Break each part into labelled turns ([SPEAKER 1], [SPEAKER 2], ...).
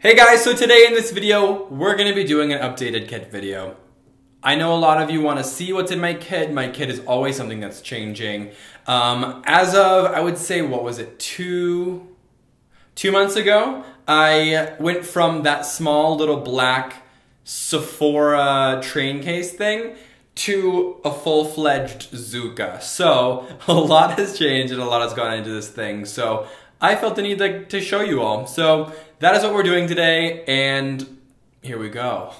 [SPEAKER 1] Hey guys, so today in this video, we're gonna be doing an updated kit video. I know a lot of you wanna see what's in my kit. My kit is always something that's changing. As of, I would say, what was it, two months ago, I went from that small little black Sephora train case thing to a full-fledged Zuka. So a lot has changed and a lot has gone into this thing. So I felt the need to show you all. So that is what we're doing today, and here we go.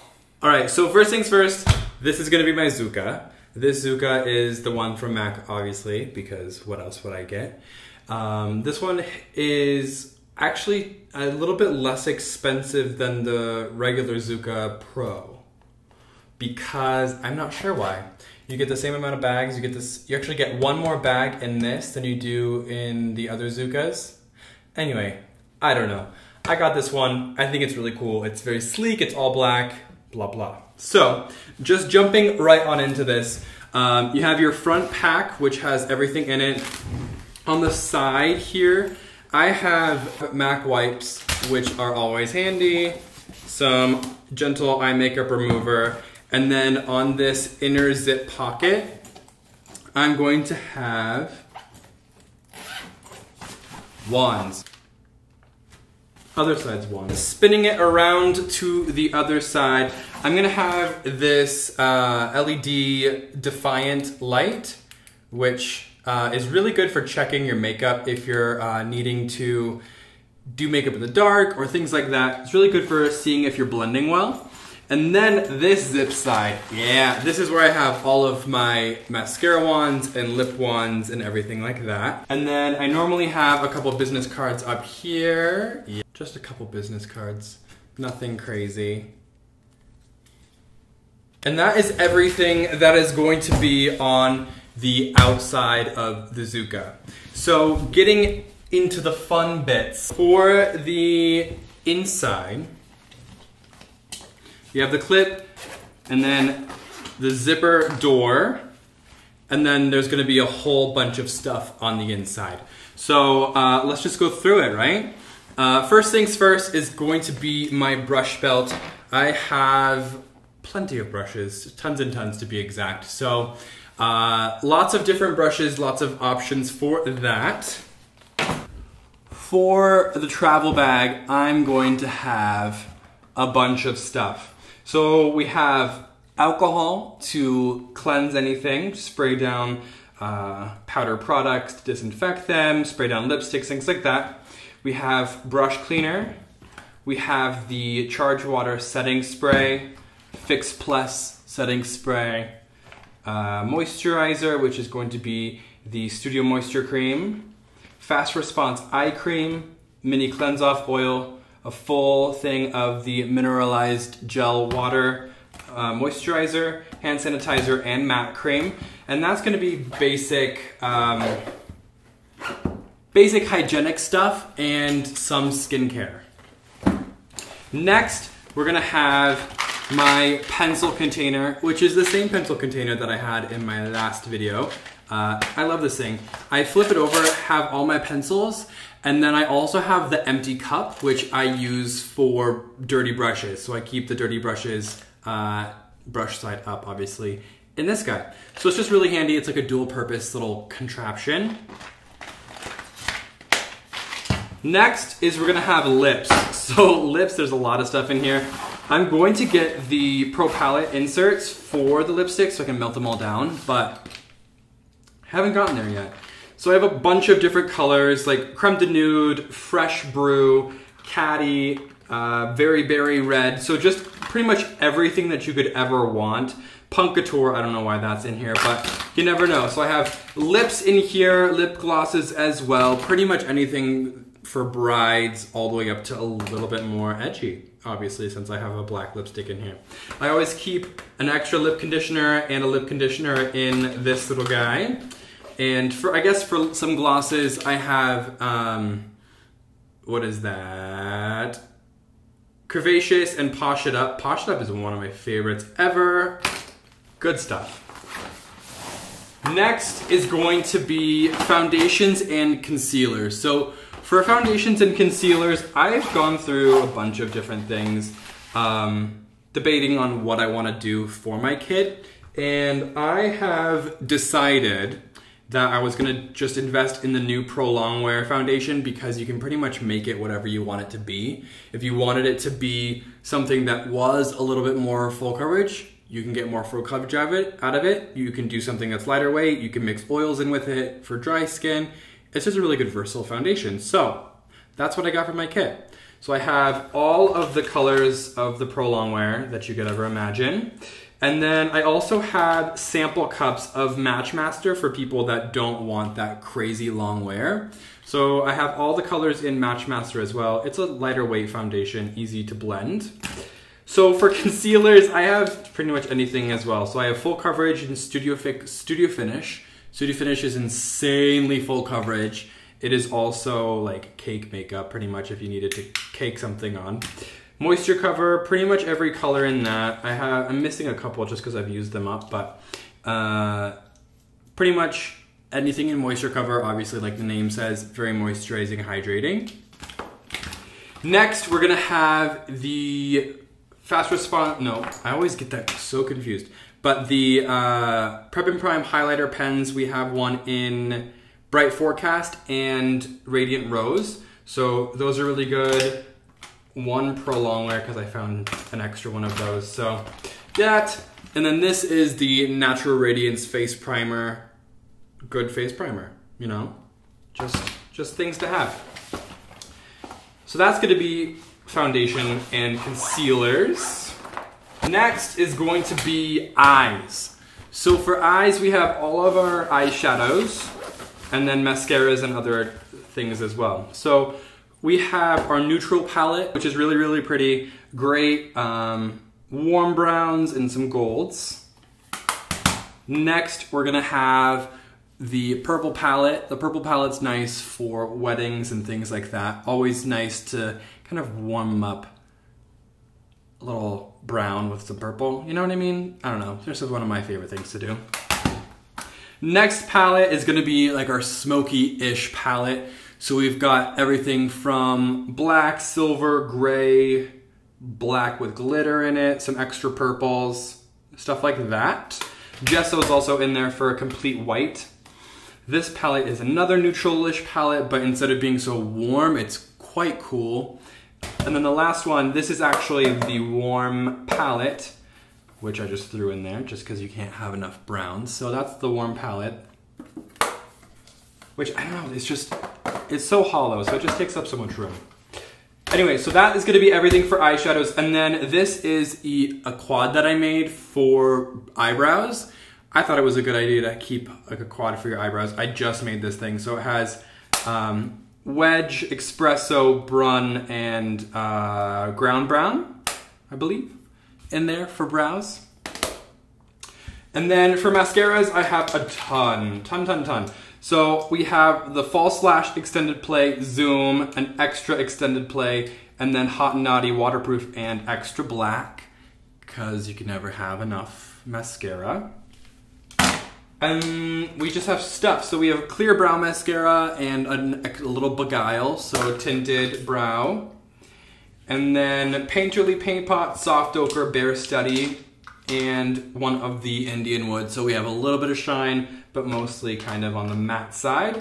[SPEAKER 1] All right, so first things first, this is gonna be my Zuka. This Zuka is the one from MAC, obviously, because what else would I get? This one is actually a little bit less expensive than the regular Zuka Pro, because I'm not sure why. You get the same amount of bags, you actually get one more bag in this than you do in the other Zukas. Anyway, I don't know. I got this one. I think it's really cool. It's very sleek, it's all black, blah, blah. So, just jumping right on into this. You have your front pack, which has everything in it. On the side here, I have MAC wipes, which are always handy. Some gentle eye makeup remover. And then on this inner zip pocket, I'm going to have wands. Other side's wands. Spinning it around to the other side, I'm gonna have this LED Defiant light, which is really good for checking your makeup if you're needing to do makeup in the dark or things like that. It's really good for seeing if you're blending well. And then this zip side, yeah, this is where I have all of my mascara wands and lip wands and everything like that. And then I normally have a couple business cards up here. Yeah, just a couple business cards, nothing crazy. And that is everything that is going to be on the outside of the Zuka. So getting into the fun bits. For the inside, you have the clip, and then the zipper door, and then there's gonna be a whole bunch of stuff on the inside. So let's just go through it, right? First things first is going to be my brush belt. I have plenty of brushes, tons and tons to be exact. So lots of different brushes, lots of options for that. For the travel bag, I'm going to have a bunch of stuff. So we have alcohol to cleanse anything, spray down powder products to disinfect them, spray down lipsticks, things like that. We have brush cleaner. We have the Charge Water setting spray, Fix Plus setting spray, moisturizer, which is going to be the Studio Moisture Cream, Fast Response Eye Cream, Mini Cleanse Off Oil, a full thing of the mineralized gel water moisturizer, hand sanitizer, and matte cream. And that's gonna be basic, basic hygienic stuff and some skincare. Next, we're gonna have my pencil container, which is the same pencil container that I had in my last video. I love this thing. I flip it over, have all my pencils, and then I also have the empty cup, which I use for dirty brushes. So I keep the dirty brushes, brush side up, obviously, in this guy. So it's just really handy. It's like a dual purpose little contraption. Next is we're gonna have lips. So lips, there's a lot of stuff in here. I'm going to get the Pro Palette inserts for the lipsticks so I can melt them all down, but haven't gotten there yet. So I have a bunch of different colors like Creme de Nude, Fresh Brew, Caddy, Very Berry Red. So just pretty much everything that you could ever want. Punk Couture, I don't know why that's in here, but you never know. So I have lips in here, lip glosses as well. Pretty much anything for brides all the way up to a little bit more edgy, obviously, since I have a black lipstick in here. I always keep an extra lip conditioner and a lip conditioner in this little guy. And for, I guess for some glosses, I have, what is that? Curvaceous and Posh It Up. Posh It Up is one of my favorites ever. Good stuff. Next is going to be foundations and concealers. So for foundations and concealers, I've gone through a bunch of different things, debating on what I want to do for my kid, and I have decided that I was gonna just invest in the new Pro Longwear foundation because you can pretty much make it whatever you want it to be. If you wanted it to be something that was a little bit more full coverage, you can get more full coverage out of it. You can do something that's lighter weight. You can mix oils in with it for dry skin. It's just a really good versatile foundation. So that's what I got for my kit. So I have all of the colors of the Pro Longwear that you could ever imagine. And then I also have sample cups of Matchmaster for people that don't want that crazy long wear. So I have all the colors in Matchmaster as well. It's a lighter weight foundation, easy to blend. So for concealers, I have pretty much anything as well. So I have full coverage in Studio Finish. Studio Finish is insanely full coverage. It is also like cake makeup, pretty much, if you needed to cake something on. Moisture cover, pretty much every color in that. I'm missing a couple just because I've used them up, but pretty much anything in moisture cover, obviously like the name says, very moisturizing, hydrating. Next, we're gonna have the fast response, no, I always get that so confused, but the Prep and Prime highlighter pens, we have one in Bright Forecast and Radiant Rose. So those are really good. One Pro Longwear because I found an extra one of those. So that, and then this is the Natural Radiance Face Primer. Good face primer, you know, just things to have. So that's going to be foundation and concealers. Next is going to be eyes. So for eyes, we have all of our eyeshadows and then mascaras and other things as well. So we have our neutral palette, which is really, really pretty. Great warm browns and some golds. Next, we're gonna have the purple palette. The purple palette's nice for weddings and things like that. Always nice to kind of warm up a little brown with some purple. You know what I mean? I don't know. This is one of my favorite things to do. Next palette is gonna be like our smoky-ish palette. So we've got everything from black, silver, gray, black with glitter in it, some extra purples, stuff like that. Gesso is also in there for a complete white. This palette is another neutral-ish palette, but instead of being so warm, it's quite cool. And then the last one, this is actually the warm palette, which I just threw in there just because you can't have enough browns. So that's the warm palette, which I don't know, it's so hollow, so it just takes up so much room. Anyway, so that is gonna be everything for eyeshadows. And then this is a quad that I made for eyebrows. I thought it was a good idea to keep like a quad for your eyebrows. I just made this thing. So it has wedge, espresso, brun, and ground brown, I believe, in there for brows. And then for mascaras, I have a ton. So we have the False Lash Extended Play Zoom, an Extra Extended Play, and then Hot and Naughty Waterproof and Extra Black, because you can never have enough mascara. And we just have stuff. So we have clear brow mascara and a little Beguile, so tinted brow. And then Painterly Paint Pot, Soft Ochre, Bare Study, and one of the Indian Wood. So we have a little bit of shine, but mostly kind of on the matte side.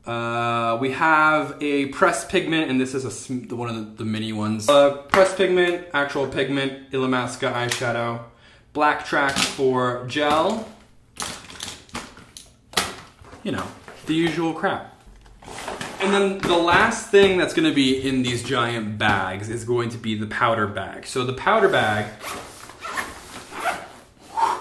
[SPEAKER 1] We have a pressed pigment, and this is one of the mini ones. Pressed pigment, actual pigment, Illamasqua eyeshadow. Black Track for gel. You know, the usual crap. And then the last thing that's gonna be in these giant bags is going to be the powder bag. So the powder bag,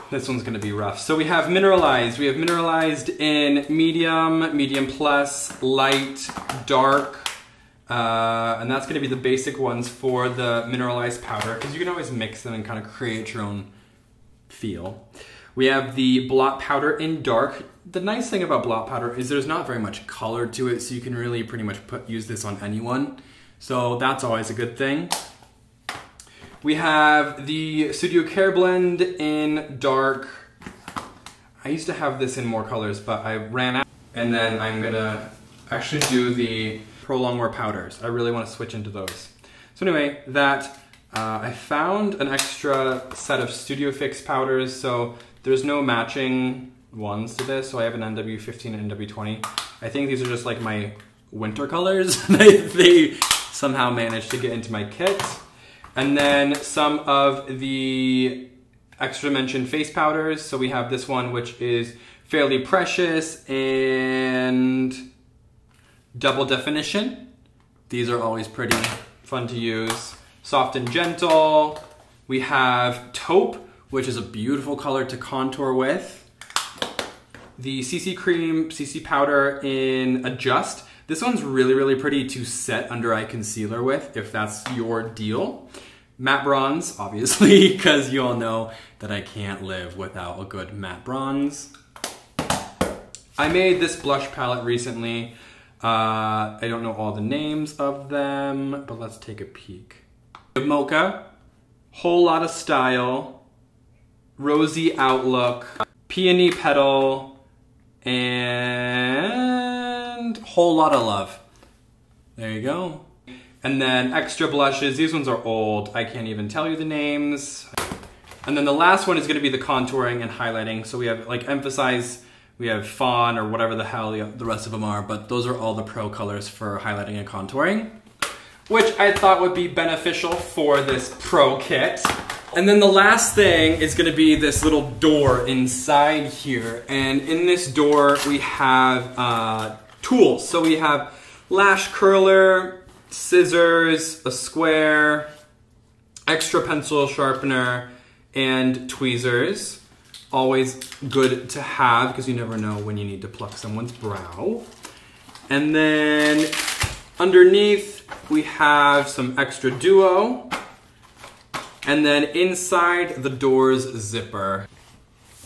[SPEAKER 1] this one's gonna be rough. So we have mineralized. We have mineralized in medium, medium plus, light, dark, and that's gonna be the basic ones for the mineralized powder, because you can always mix them and kind of create your own feel. We have the blot powder in dark. The nice thing about blot powder is there's not very much color to it, so you can really pretty much use this on anyone. So that's always a good thing. We have the Studio Care Blend in dark. I used to have this in more colors, but I ran out. And then I'm gonna actually do the Pro Longwear powders. I really want to switch into those. So anyway, I found an extra set of Studio Fix powders, so there's no matching ones to this, so I have an NW15 and NW20. I think these are just like my winter colors. they somehow managed to get into my kit. And then some of the extra mentioned face powders. So we have this one, which is Fairly Precious and Double Definition. These are always pretty fun to use. Soft and Gentle. We have Taupe, which is a beautiful color to contour with. The CC Cream, CC Powder in Adjust. This one's really, really pretty to set under eye concealer with, if that's your deal. Matte bronze, obviously, because you all know that I can't live without a good matte bronze. I made this blush palette recently. I don't know all the names of them, but let's take a peek. Mocha, Whole Lotta Style, Rosy Outlook, Peony Petal, and Whole Lotta Love. There you go. And then extra blushes. These ones are old. I can't even tell you the names. And then the last one is going to be the contouring and highlighting. So we have like Emphasize, we have Fawn, or whatever the hell the rest of them are, but those are all the pro colors for highlighting and contouring, which I thought would be beneficial for this pro kit. And then the last thing is gonna be this little door inside here. And in this door, we have tools. So we have lash curler, scissors, a square, extra pencil sharpener, and tweezers. Always good to have because you never know when you need to pluck someone's brow. And then underneath, we have some extra duo. And then inside the door's zipper.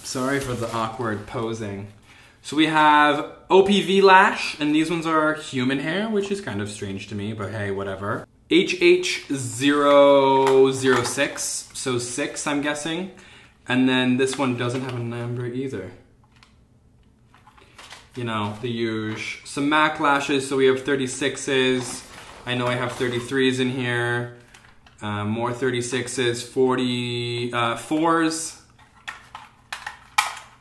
[SPEAKER 1] Sorry for the awkward posing. So we have OPV lash, and these ones are human hair, which is kind of strange to me, but hey, whatever. HH006, so 6, I'm guessing. And then this one doesn't have a number either. You know, the usual. Some MAC lashes, so we have 36s. I know I have 33s in here. More 36s, 44s,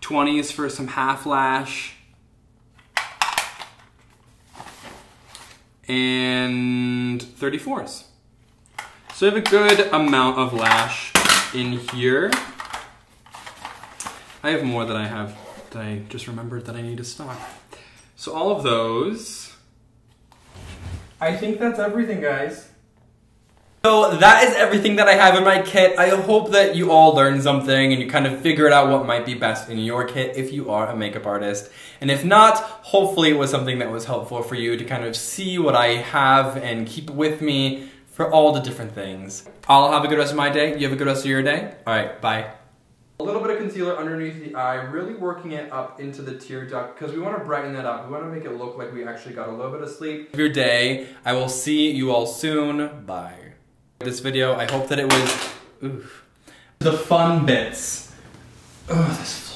[SPEAKER 1] 20s for some half lash, and 34s. So I have a good amount of lash in here. I have more that I just remembered that I need to stock. So all of those. I think that's everything, guys. So that is everything that I have in my kit. I hope that you all learned something and you kind of figured out what might be best in your kit if you are a makeup artist. And if not, hopefully it was something that was helpful for you to kind of see what I have and keep with me for all the different things. I'll have a good rest of my day. You have a good rest of your day. All right, bye. A little bit of concealer underneath the eye, really working it up into the tear duct because we want to brighten that up. We want to make it look like we actually got a little bit of sleep. Your day. I will see you all soon. Bye. This video, I hope that it was the fun bits. Oh, this